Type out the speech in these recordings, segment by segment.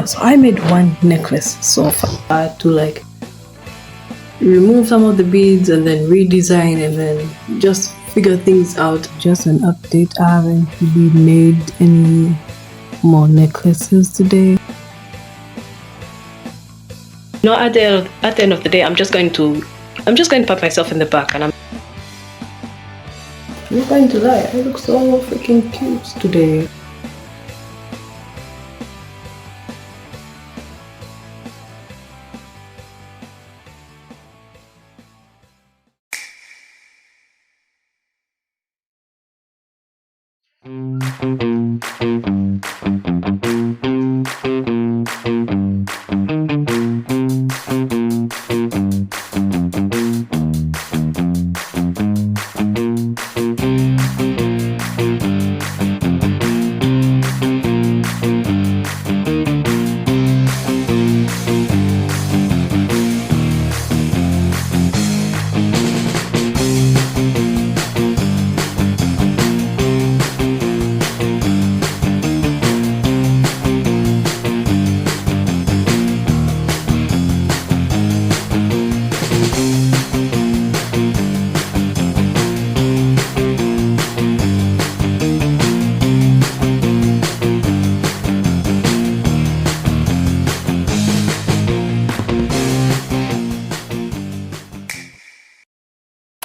So I made one necklace so far. I had to like remove some of the beads and then redesign and then just figure things out. Just an update, I haven't really made any more necklaces today. You know, at the end of the day, I'm just going to pat myself in the back and I'm not going to lie, I look so freaking cute today.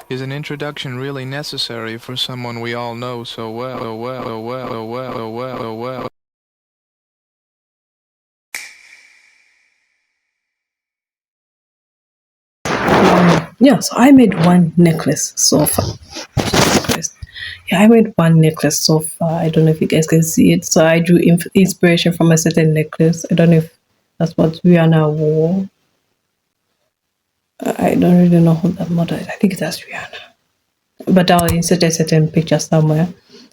Is an introduction really necessary for someone we all know so well? Yeah, so I made one necklace so far. Yeah, I made one necklace so far. I don't know if you guys can see it. So I drew inspiration from a certain necklace. I don't know if that's what Rihanna wore. I don't really know who that model is. I think that's Rihanna. But I'll insert a certain picture somewhere.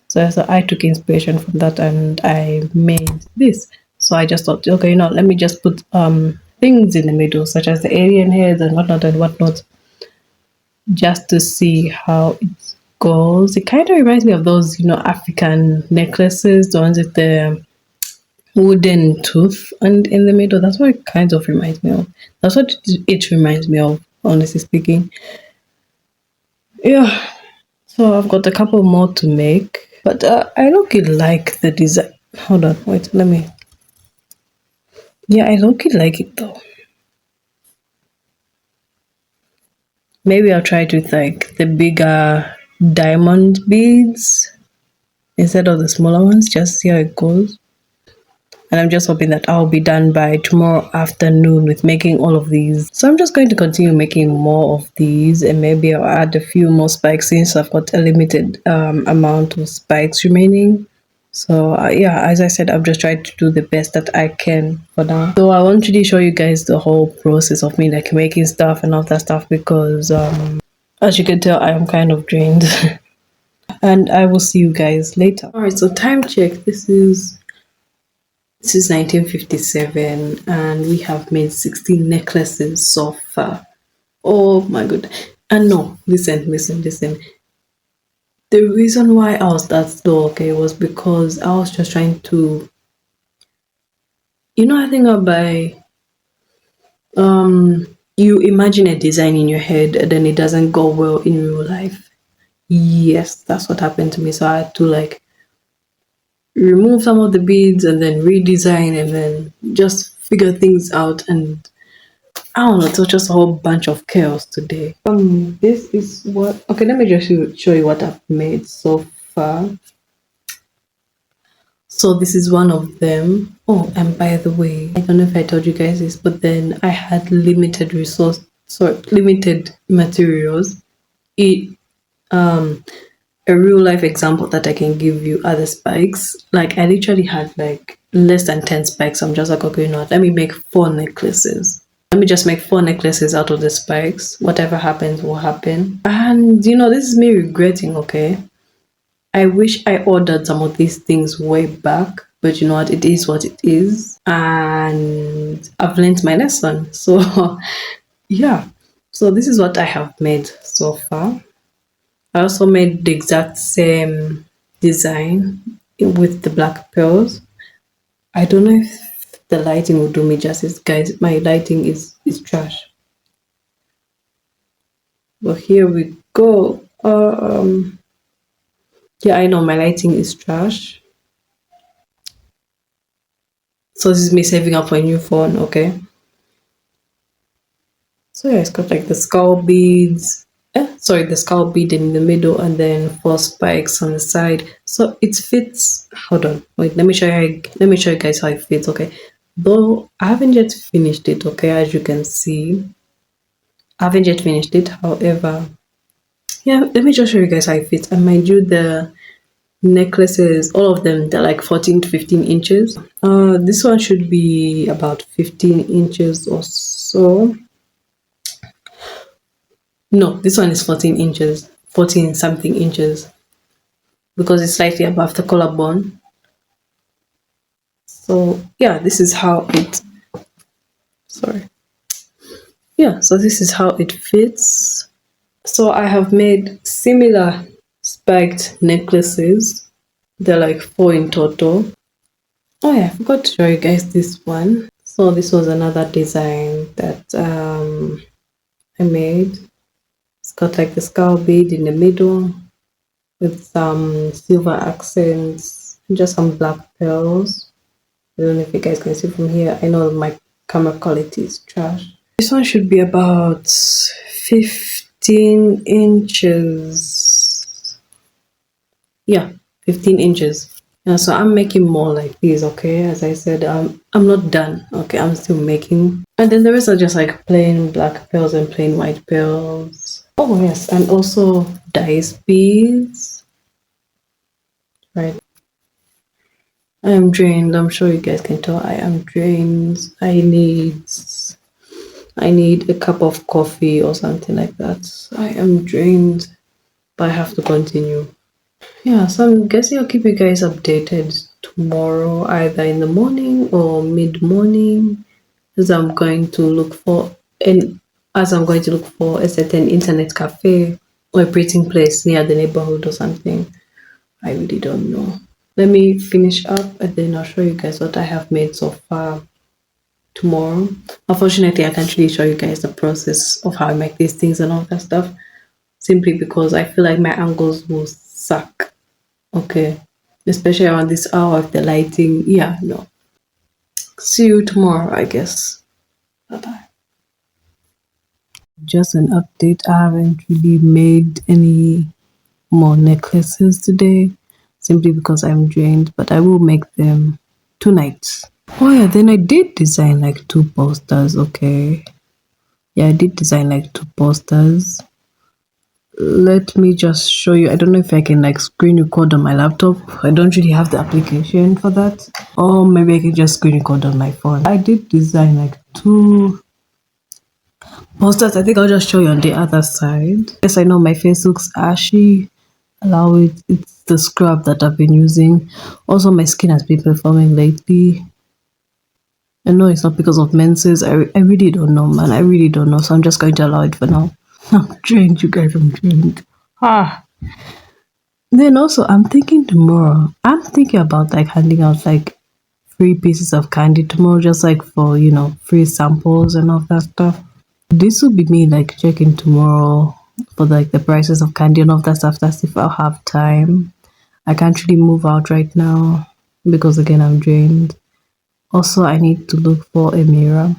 So I took inspiration from that and I made this. So I just thought, okay, let me just put things in the middle, such as the alien heads and whatnot, just to see how it goes. It kind of reminds me of those, African necklaces, the ones with the wooden tooth and in the middle. That's what it kind of reminds me of. That's what it reminds me of, honestly speaking. Yeah. So I've got a couple more to make, but I look it like the design. Hold on, wait, let me. Yeah, I look it like it though. Maybe I'll try it with like the bigger diamond beads instead of the smaller ones, just see how it goes. And I'm just hoping that I'll be done by tomorrow afternoon with making all of these. So I'm just going to continue making more of these and maybe I'll add a few more spikes since I've got a limited amount of spikes remaining. So yeah, as I said, I've just tried to do the best that I can for now. So I want to really show you guys the whole process of me like making stuff and all that stuff because as you can tell, I am kind of drained. And I will see you guys later. All right, so time check. This is 1957 and we have made 16 necklaces so far. Oh my god. And no, listen. The reason why I was that slow, okay, was because I was just trying to, I think by you imagine a design in your head and then it doesn't go well in real life. Yes, that's what happened to me. So I had to like remove some of the beads and then redesign and then just figure things out, and I don't know, it was just a whole bunch of chaos today. This is what, okay, let me just show you what I've made so far. So this is one of them. Oh, and by the way, I don't know if I told you guys this, but then I had limited materials. It A real life example that I can give you are the spikes. Like I literally had like less than 10 spikes. I'm just like, okay, let me make 4 necklaces. Let me just make 4 necklaces out of the spikes. Whatever happens will happen. And this is me regretting, okay? I wish I ordered some of these things way back, but you know what? It is what it is. And I've learned my lesson. So yeah. So this is what I have made so far. I also made the exact same design with the black pearls. I don't know if the lighting will do me justice, guys. My lighting is trash. But here we go. Yeah, I know my lighting is trash. So this is me saving up for a new phone, okay? So yeah, it's got like the skull beads. Sorry, the skull bead in the middle and then 4 spikes on the side. So it fits. Hold on, wait. Let me show you. Let me show you guys how it fits. Okay, though I haven't yet finished it. Okay, as you can see, I haven't yet finished it. However, yeah, let me just show you guys how it fits. And mind you, the necklaces, all of them, they're like 14 to 15 inches. This one should be about 15 inches or so. No, this one is 14 inches, 14 something inches because it's slightly above the collarbone. So yeah, this is how it, sorry. Yeah, so this is how it fits. So I have made similar spiked necklaces. They're like 4 in total. Oh yeah, I forgot to show you guys this one. So this was another design that I made. It's got like the skull bead in the middle with some silver accents and just some black pearls. I don't know if you guys can see from here. I know my camera quality is trash. This one should be about 15 inches. Yeah, 15 inches. Yeah, so I'm making more like these, okay? As I said, I'm not done, okay? I'm still making. And then the rest are just like plain black pearls and plain white pearls. Oh, yes, and also dice beads. Right. I am drained. I'm sure you guys can tell I am drained. I need a cup of coffee or something like that. I am drained, but I have to continue. Yeah, so I'm guessing I'll keep you guys updated tomorrow, either in the morning or mid-morning, as I'm going to look for a certain internet cafe or a printing place near the neighborhood or something. I really don't know. Let me finish up and then I'll show you guys what I have made so far tomorrow. Unfortunately, I can't really show you guys the process of how I make these things and all that stuff, simply because I feel like my angles will suck. Okay, especially around this hour of the lighting. Yeah, no. See you tomorrow, I guess. Bye bye. Just an update. I haven't really made any more necklaces today, simply because I'm drained, but I will make them tonight. Oh yeah, then I did design like 2 posters, okay. Yeah, I did design like 2 posters. Let me just show you. I don't know if I can like screen record on my laptop. I don't really have the application for that. Or maybe I can just screen record on my phone. I did design like 2 posters. I think I'll just show you on the other side. Yes, I know my face looks ashy. Allow it. It's the scrub that I've been using. Also, my skin has been performing lately. I know it's not because of menses. I really don't know, man. I really don't know. So I'm just going to allow it for now. I'm drained, you guys. I'm drained. Ah. Then also, I'm thinking tomorrow. I'm thinking about like handing out like free pieces of candy tomorrow, just like for free samples and all that stuff. This will be me like checking tomorrow for like the prices of candy and all that stuff. That's if I'll have time. I can't really move out right now because again I'm drained. Also, I need to look for a mirror,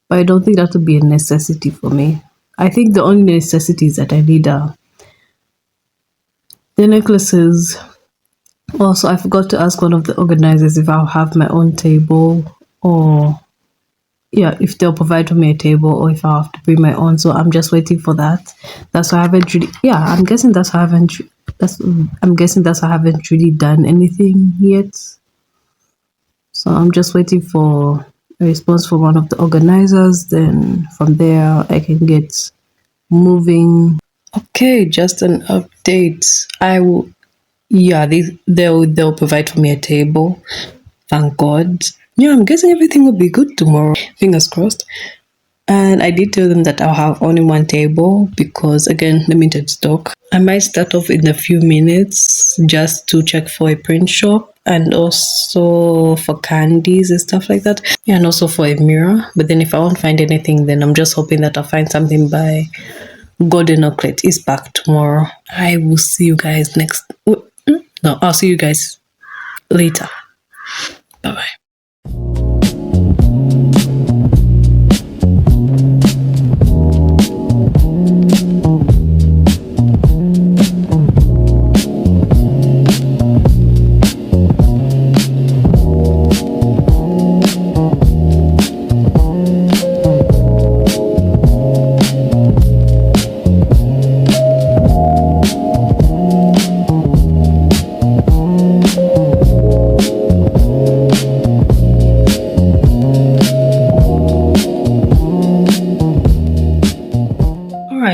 but I don't think that would be a necessity for me. I think the only necessities that I need are the necklaces. Also, I forgot to ask one of the organizers if I'll have my own table, or yeah, if they'll provide for me a table, or if I'll have to bring my own. So I'm just waiting for that. That's why I haven't really. Yeah, I'm guessing that's why I haven't. I'm guessing that's why I haven't really done anything yet. So I'm just waiting for a response from one of the organizers. Then from there, I can get moving. Okay, just an update. I will. Yeah, they'll provide for me a table. Thank God. Yeah, I'm guessing everything will be good tomorrow. Fingers crossed. And I did tell them that I'll have only one table because, again, limited stock. I might start off in a few minutes just to check for a print shop and also for candies and stuff like that. Yeah, and also for a mirror. But then if I won't find anything, then I'm just hoping that I'll find something by Golden Chocolate is back tomorrow. I will see you guys next. No, I'll see you guys later. Bye bye.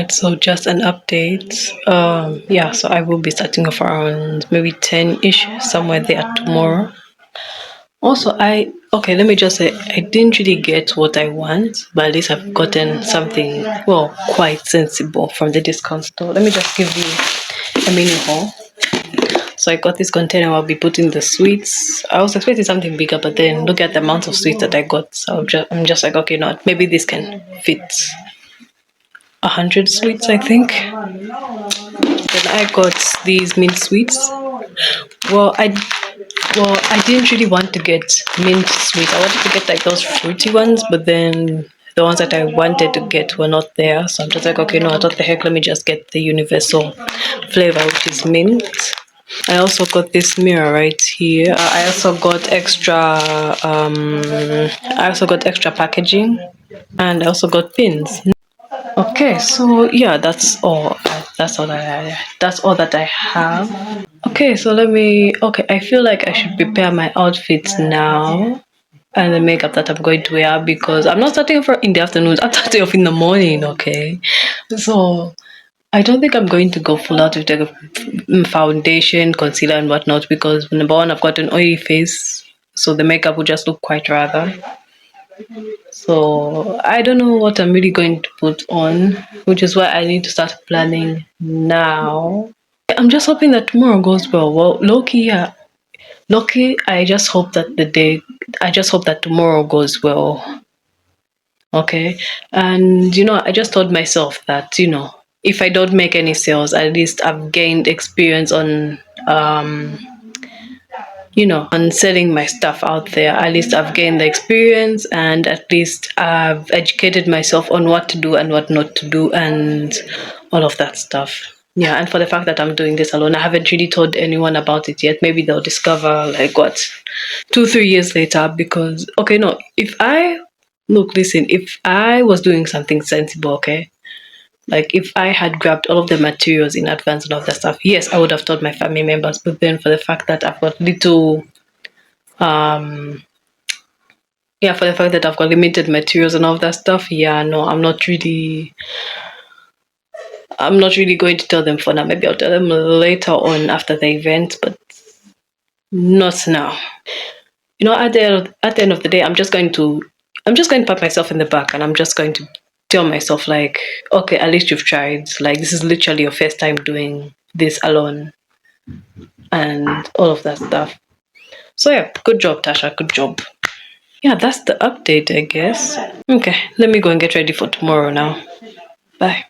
So just an update. Yeah, so I will be starting off around maybe 10-ish, somewhere there tomorrow. Also, okay, let me just say, I didn't really get what I want, but at least I've gotten something, well, quite sensible from the discount store. Let me just give you a mini haul. So I got this container. I'll be putting the sweets. I was expecting something bigger, but then look at the amount of sweets that I got. So I'm just like, okay, no, maybe this can fit 100 sweets, I think. Then I got these mint sweets. Well, I didn't really want to get mint sweets. I wanted to get like those fruity ones, but then the ones that I wanted to get were not there. So I'm just like, okay, no, I thought the heck, let me just get the universal flavor, which is mint. I also got this mirror right here. I also got extra packaging, and I also got pins. Okay, so yeah, that's all. That's all that I have. Okay, so okay, I feel like I should prepare my outfits now and the makeup that I'm going to wear, because I'm not starting off in the afternoon, I'm starting off in the morning, okay? So I don't think I'm going to go full out with the foundation, concealer and whatnot, because number one, I've got an oily face, so the makeup will just look quite rather. So I don't know what I'm really going to put on, which is why I need to start planning now. I'm just hoping that tomorrow goes well. Well, low-key, yeah. Low-key, I just hope that tomorrow goes well. Okay. And, I just told myself that, if I don't make any sales, at least I've gained experience on selling my stuff out there. At least I've gained the experience, and at least I've educated myself on what to do and what not to do and all of that stuff. Yeah, and for the fact that I'm doing this alone, I haven't really told anyone about it yet. Maybe they'll discover like what 2-3 years later, because okay, no, listen, if I was doing something sensible, okay, like if I had grabbed all of the materials in advance and all that stuff, yes, I would have told my family members. But then for the fact that I've got limited materials and all that stuff, yeah, no, I'm not really going to tell them for now. Maybe I'll tell them later on after the event, but not now. At the end of the day, I'm just going to pat myself in the back, and I'm just going to tell myself like, okay, at least you've tried. Like, this is literally your first time doing this alone and all of that stuff. So yeah, good job, Tasha, good job. Yeah, that's the update, I guess. Okay, let me go and get ready for tomorrow now. Bye.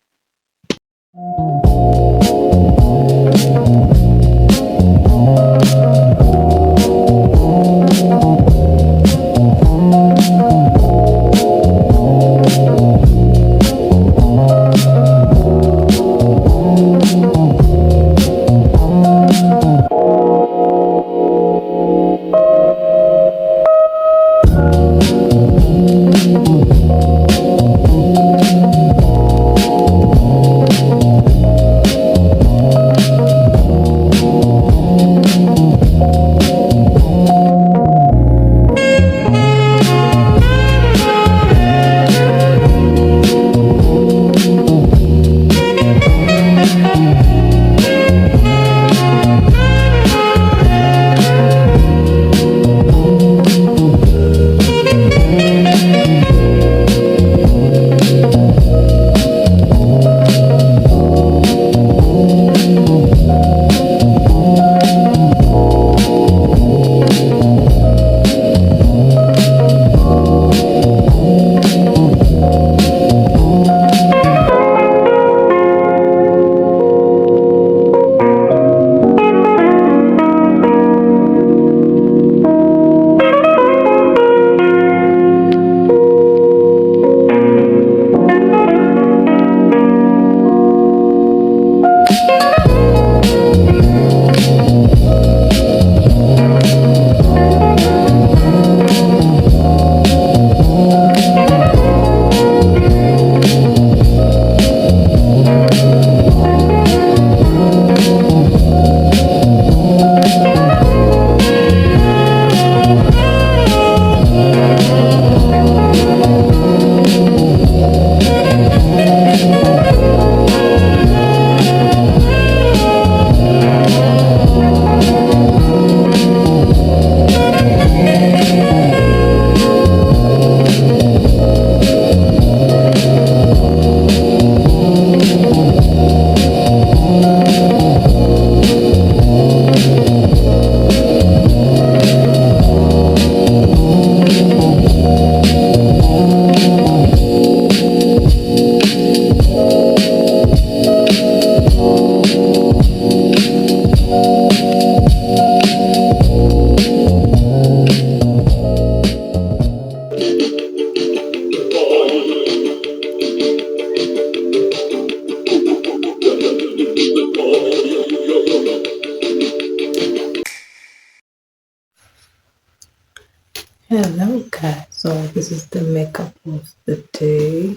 So this is the makeup of the day.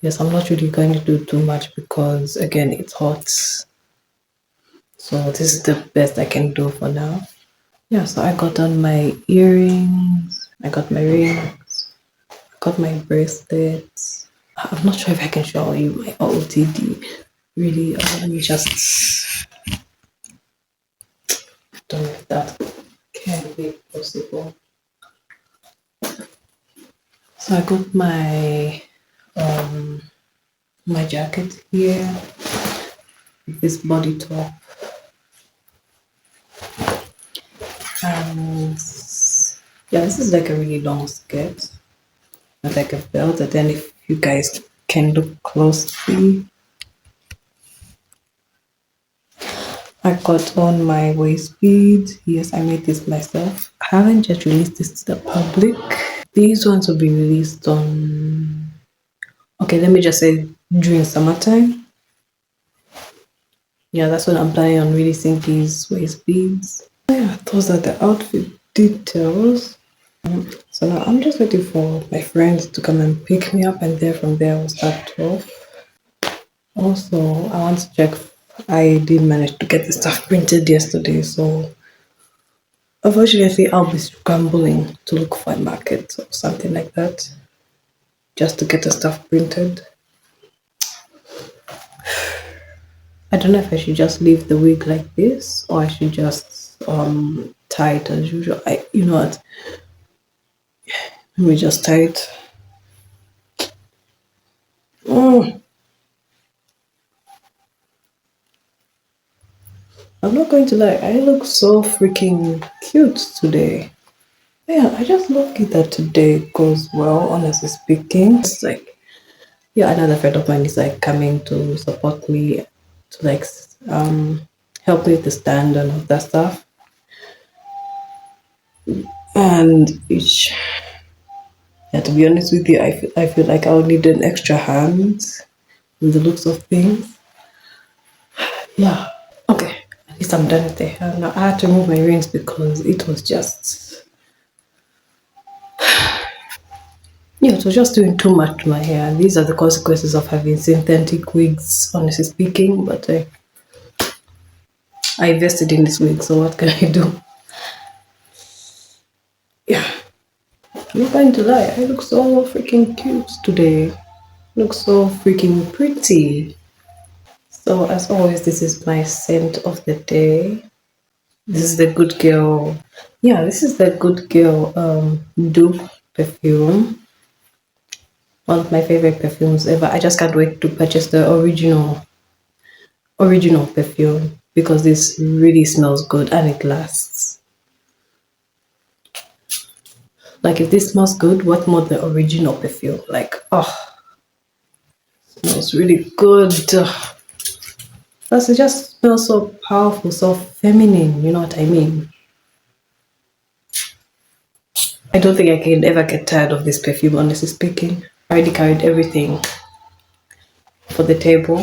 Yes, I'm not really going to do too much because again it's hot. So this is the best I can do for now. Yeah, so I got on my earrings, I got my rings, I got my bracelets. I'm not sure if I can show you my OOTD. Really, let me just don't know if that can be possible. So I got my jacket here, this body top, and yeah, this is like a really long skirt with like a belt. And then if you guys can look closely, I got on my waist bead. Yes, I made this myself. I haven't just released this to the public. These ones will be released on, okay, let me just say during summertime. Yeah, that's when I'm planning on releasing these waist beads. Yeah, those are the outfit details. So now I'm just waiting for my friends to come and pick me up, and then from there we'll start off. Also, I want to check. I did manage to get the stuff printed yesterday, so unfortunately I'll be scrambling to look for a market or something like that just to get the stuff printed. I don't know if I should just leave the wig like this or I should just tie it as usual. You know what? Let me just tie it. Mm, I'm not going to lie, I look so freaking cute today. Yeah, I just love it that today goes well, honestly speaking. It's like, yeah, another friend of mine is like coming to support me to like help me with the stand and all that stuff. And each, yeah, to be honest with you, I feel like I would need an extra hand in the looks of things. Yeah. Okay. At least I'm done with the hair. Now I had to remove my rings because it was just, yeah, it was just doing too much to my hair. And these are the consequences of having synthetic wigs, honestly speaking. But I invested in this wig, so what can I do? Yeah. I'm not going to lie, I look so freaking cute today. Look so freaking pretty. So as always, this is my scent of the day. This is the Good Girl. Yeah, this is the Good Girl dupe perfume. One of my favorite perfumes ever. I just can't wait to purchase the original perfume because this really smells good and it lasts. Like if this smells good, what more the original perfume? Like, oh, smells really good. Plus it just smells so powerful, so feminine, you know what I mean? I don't think I can ever get tired of this perfume, honestly speaking. I already carried everything for the table.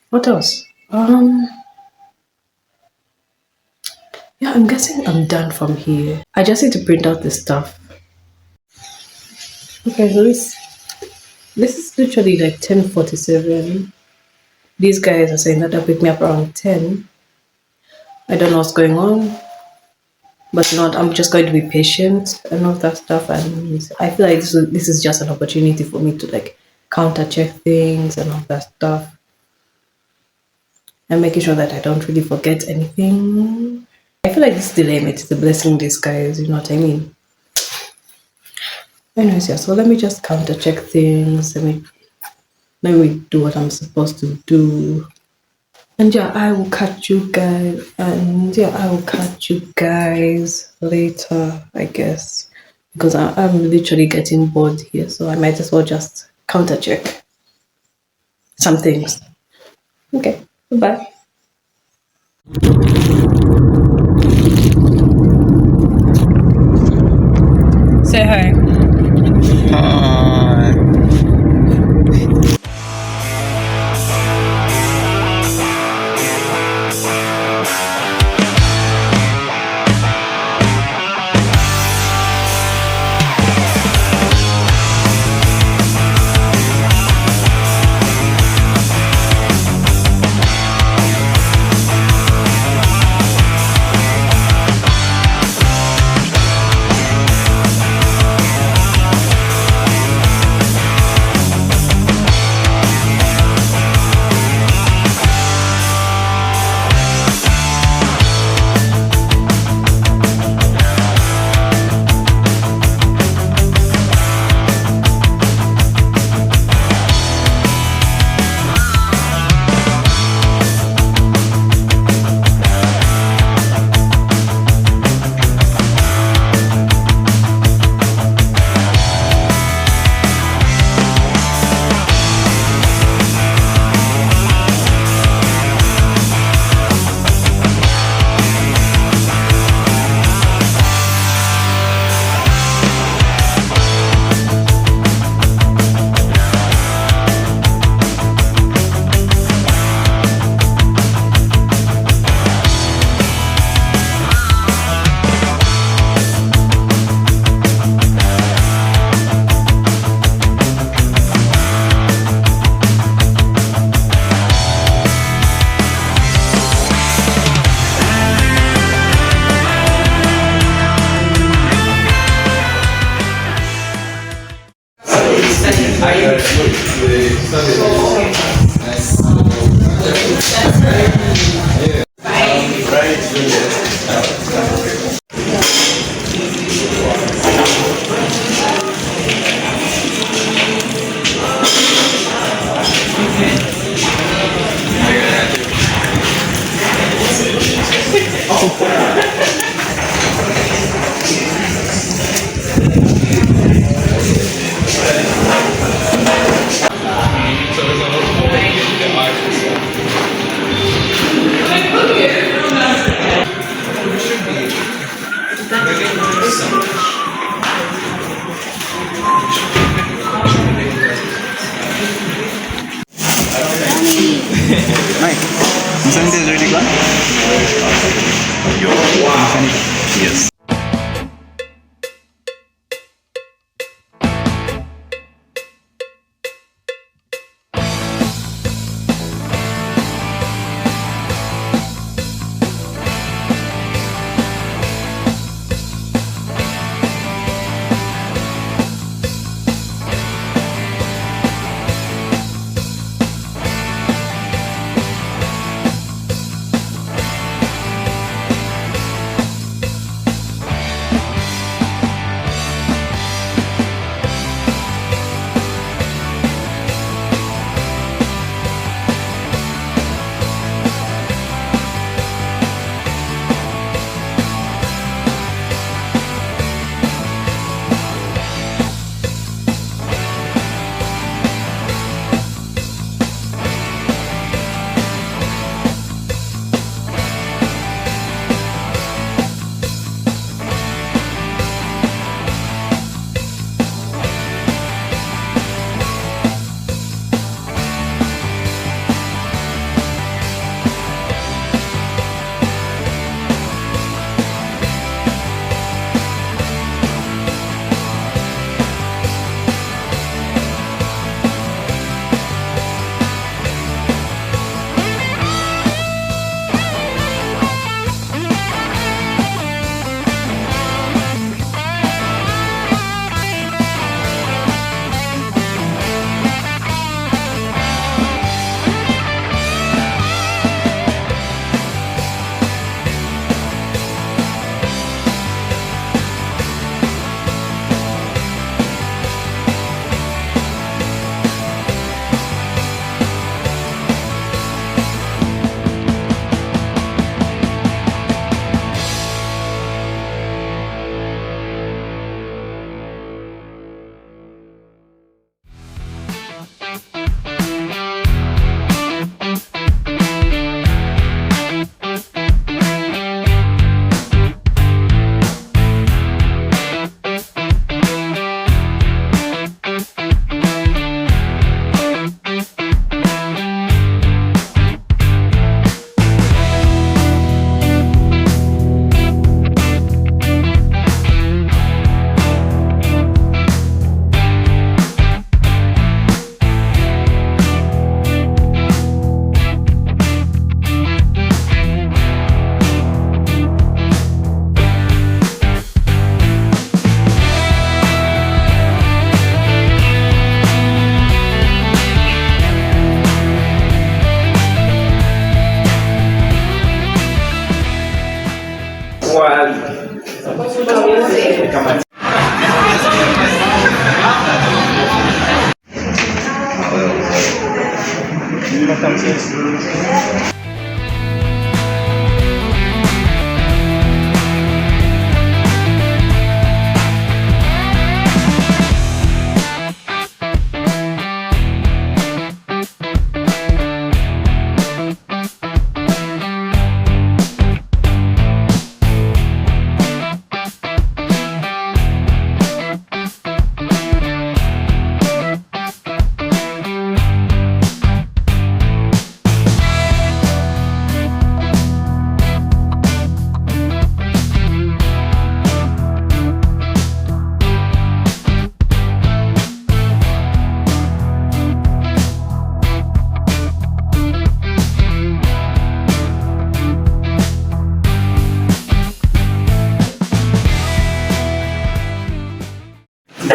What else? Yeah, I'm guessing I'm done from here. I just need to print out this stuff. Okay, so this is literally like 10:47. These guys are saying that they'll pick me up around 10. I don't know what's going on, but you know what? I'm just going to be patient and all that stuff. And I feel like this is just an opportunity for me to like counter check things and all that stuff, and making sure that I don't really forget anything. I feel like this delay is a blessing in disguise, you know what I mean? Anyways, yeah, so let me just counter check things. Let me do what I'm supposed to do. And yeah, I will catch you guys. And yeah, I will catch you guys later, I guess. Because I'm literally getting bored here. So I might as well just counter check some things. Okay, bye. Say hi. Hi.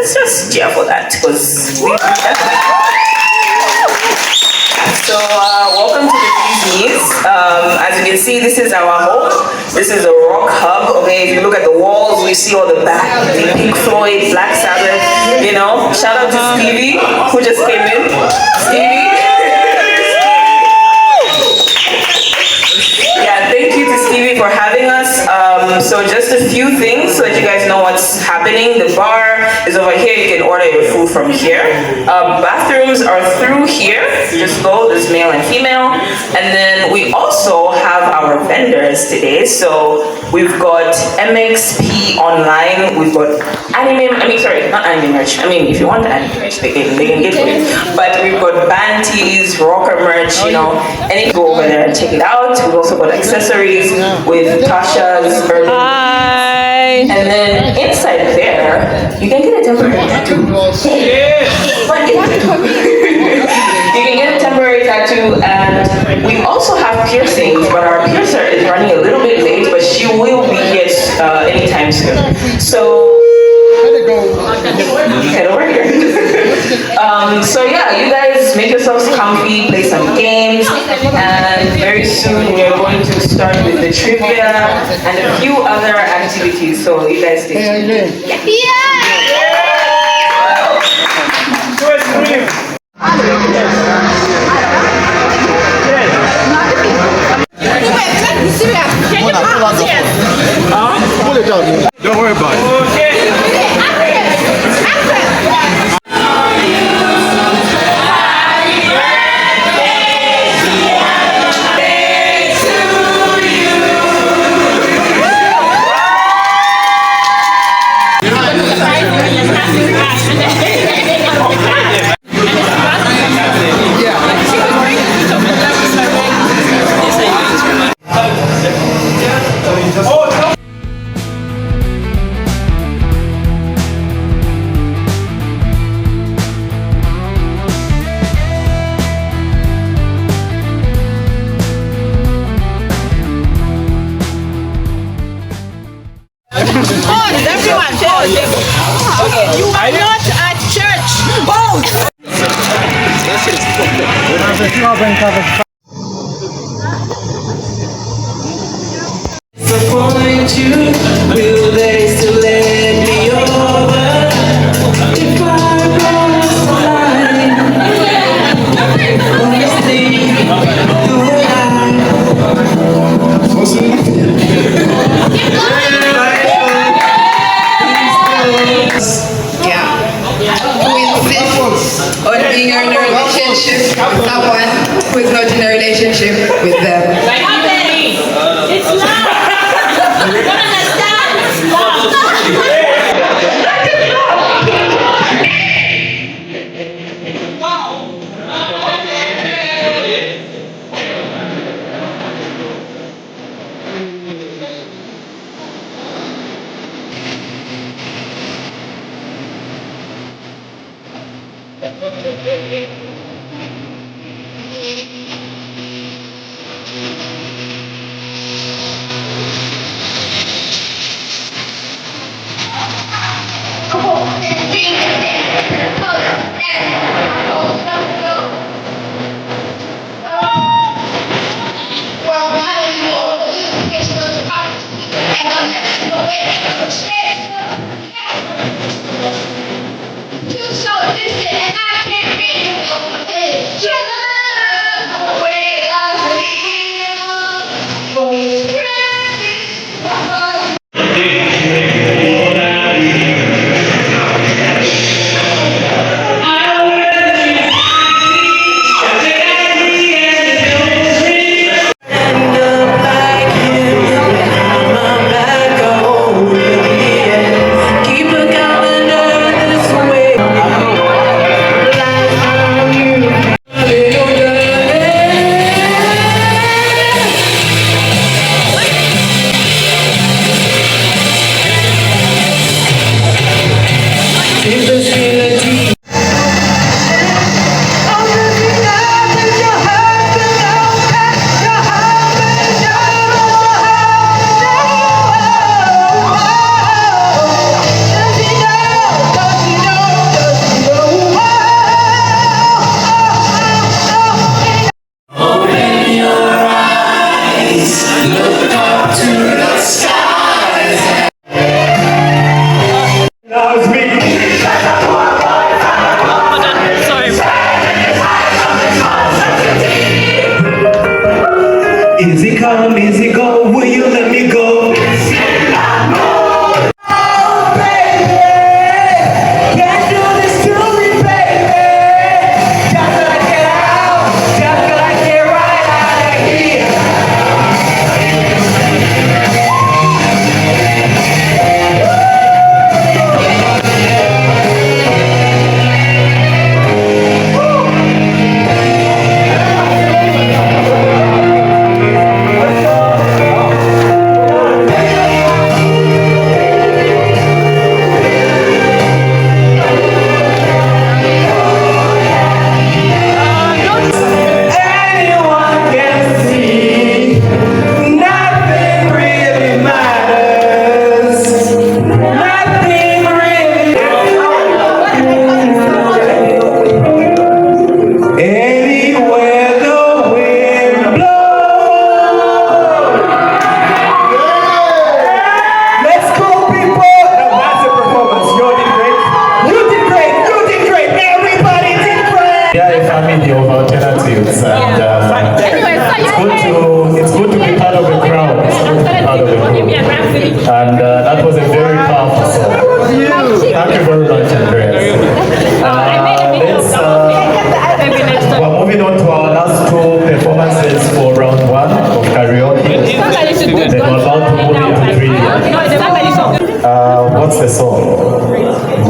let's just cheer for that because we so welcome to the Bees. As you can see, this is our home. This is a rock hub. Okay, if you look at the walls, we see all the Pink Floyd, Black Sabbath. You know, shout out to Stevie who just came in. Stevie. Yeah, thank you to Stevie for having us. So just a few things so that you guys know what's happening. The bar is over here. You can order your food from here. Bathrooms are through here. Just go. There's male and female. And then we also have our vendors today. So we've got MXP online. We've got not anime merch. I mean, if you want anime merch, they can get it. But we've got band tees, rocker merch, you know, and you go over there and check it out. We've also got accessories with Tasha's urban. Hi. And then inside there, you can get a temporary tattoo. You can get a temporary tattoo, and we also have piercings, but our piercer is running a little bit late, but she will be here anytime soon. So head over here. So yeah, you guys make yourselves comfy, play some games, and very soon we are going to start with the trivia and a few other activities. So you guys stay tuned. Don't worry about it. You are not at church. Disappoint you, will they still let me over? If I cross the line, honestly, on being in a relationship with someone who is not in a relationship with them. It's love. You don't understand? It's love.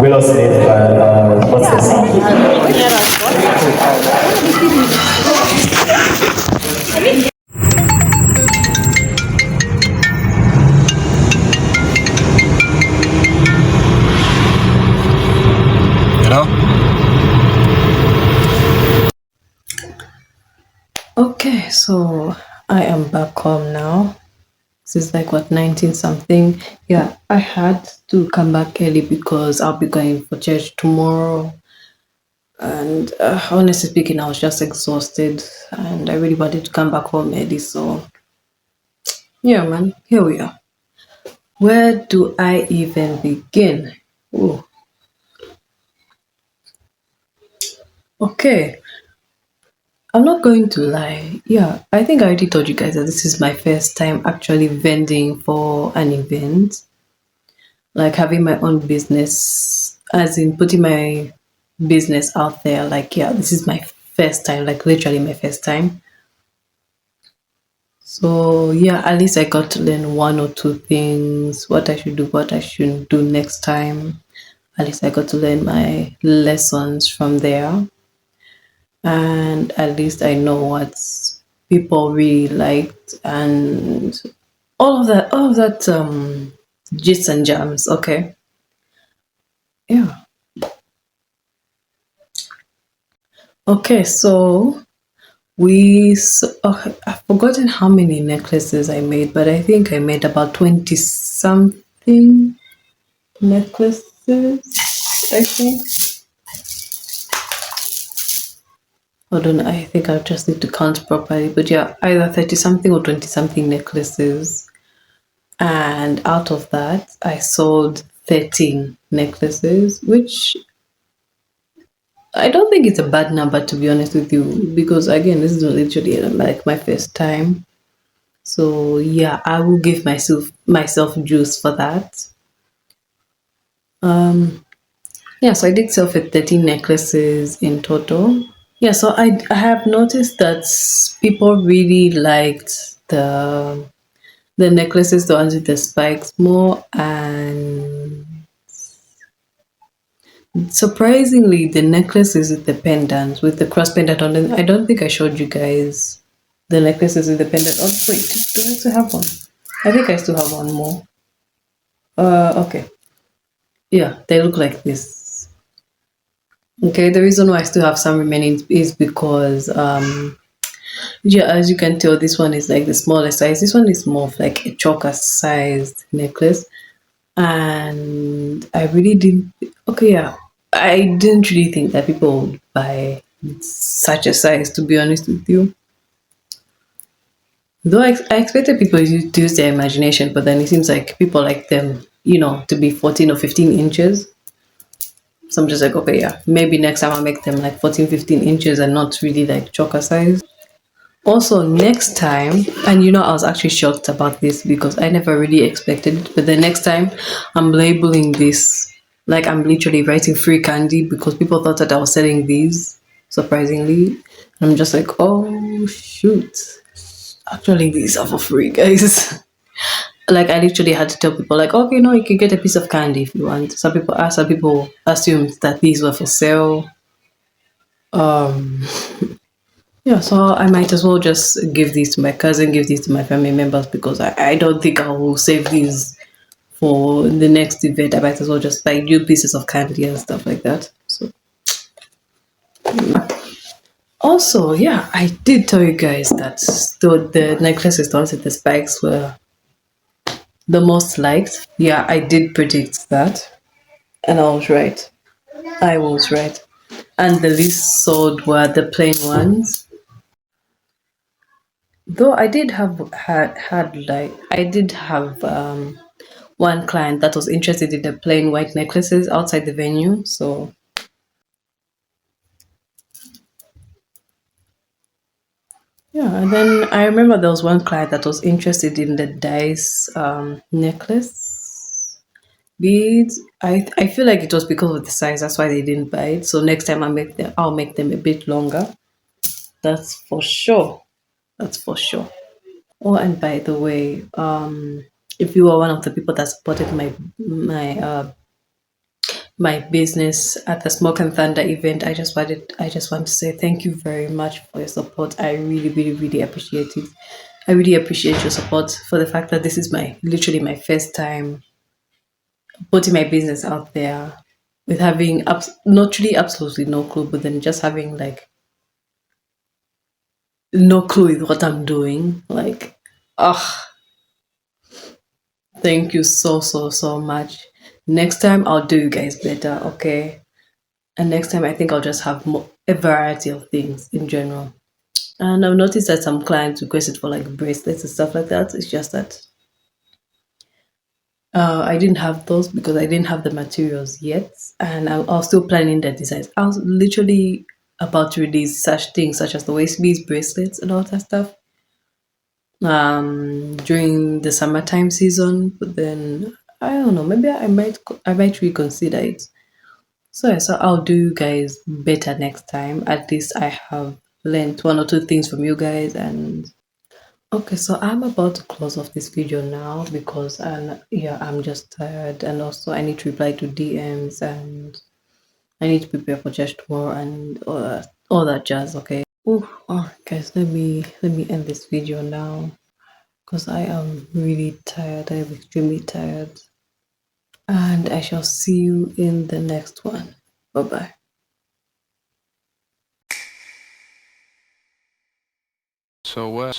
Willow Smith, what's the song? You know? Okay, so I am back home now. This is like what, 19 something. Yeah, I had to come back early because I'll be going for church tomorrow. And honestly speaking, I was just exhausted and I really wanted to come back home early. So, yeah, man, here we are. Where do I even begin? Oh, okay. I'm not going to lie. Yeah, I think I already told you guys that this is my first time actually vending for an event, like having my own business, as in putting my business out there. Like, yeah, this is my first time, like literally my first time. So, yeah, at least I got to learn one or two things, what I should do, what I shouldn't do next time. At least I got to learn my lessons from there. And at least I know what people really liked and all of that gist and jams. Okay. Yeah. Okay, so I've forgotten how many necklaces I made, but I think I made about 20 something necklaces, I think. Hold on, I think I'll just need to count properly. But yeah, either 30 something or 20 something necklaces. And out of that, I sold 13 necklaces, which I don't think it's a bad number, to be honest with you, because again, this is literally like my first time. So yeah, I will give myself juice for that. Yeah, so I did sell for 13 necklaces in total. Yeah, so I have noticed that people really liked the necklaces, the ones with the spikes more, and surprisingly, the necklaces with the pendant, with the cross pendant on it. I don't think I showed you guys the necklaces with the pendant. Oh wait, do I still have one? I think I still have one more. Okay. Yeah, they look like this. Okay, the reason why I still have some remaining is because yeah, as you can tell, this one is like the smaller size. This one is more of like a choker sized necklace. And I really didn't. Okay, yeah, I didn't really think that people would buy such a size. To be honest with you, though I expected people to use their imagination, but then it seems like people like them, to be 14 or 15 inches. So I'm just like, okay, yeah, maybe next time I'll make them like 14, 15 inches and not really like choker size. Also, next time, and I was actually shocked about this because I never really expected it. But the next time, I'm labeling this like I'm literally writing free candy because people thought that I was selling these, surprisingly. I'm just like, oh, shoot. Actually, these are for free, guys. Like, I literally had to tell people, like, okay, no, you can get a piece of candy if you want. Some people assumed that these were for sale. Yeah, so I might as well just give these to my cousin, give these to my family members because I don't think I will save these for the next event. I might as well just buy new pieces of candy and stuff like that. So also, yeah, I did tell you guys that the necklaces, the ones with the spikes, were the most liked. Yeah, I did predict that, and I was right. I was right. And the least sold were the plain ones. Though I did have one client that was interested in the plain white necklaces outside the venue. So yeah, and then I remember there was one client that was interested in the dice necklace beads. I feel like it was because of the size. That's why they didn't buy it. So next time I'll make them a bit longer. That's for sure. That's for sure. Oh, and by the way, if you are one of the people that supported my my business at the Smoke and Thunder event. I just want to say thank you very much for your support. I really, really, really appreciate it. I really appreciate your support for the fact that this is literally my first time putting my business out there with having not really absolutely no clue, but then just having like no clue with what I'm doing. Like, ah, thank you so, so, so much. Next time I'll do you guys better, okay? And next time I think I'll just have a variety of things in general. And I've noticed that some clients requested for like bracelets and stuff like that. It's just that I didn't have those because I didn't have the materials yet, and I was still planning the designs. I was literally about to release such things such as the waist beads, bracelets, and all that stuff during the summertime season. But then I don't know, maybe I might reconsider it. So yeah, so I'll do you guys better next time. At least I have learned one or two things from you guys. And okay, so I'm about to close off this video now because yeah, I'm just tired, and also I need to reply to DMs, and I need to prepare for church tomorrow and all that jazz. Okay. Oh, guys, let me end this video now because I am really tired. I am extremely tired, and I shall see you in the next one. Bye bye. So what?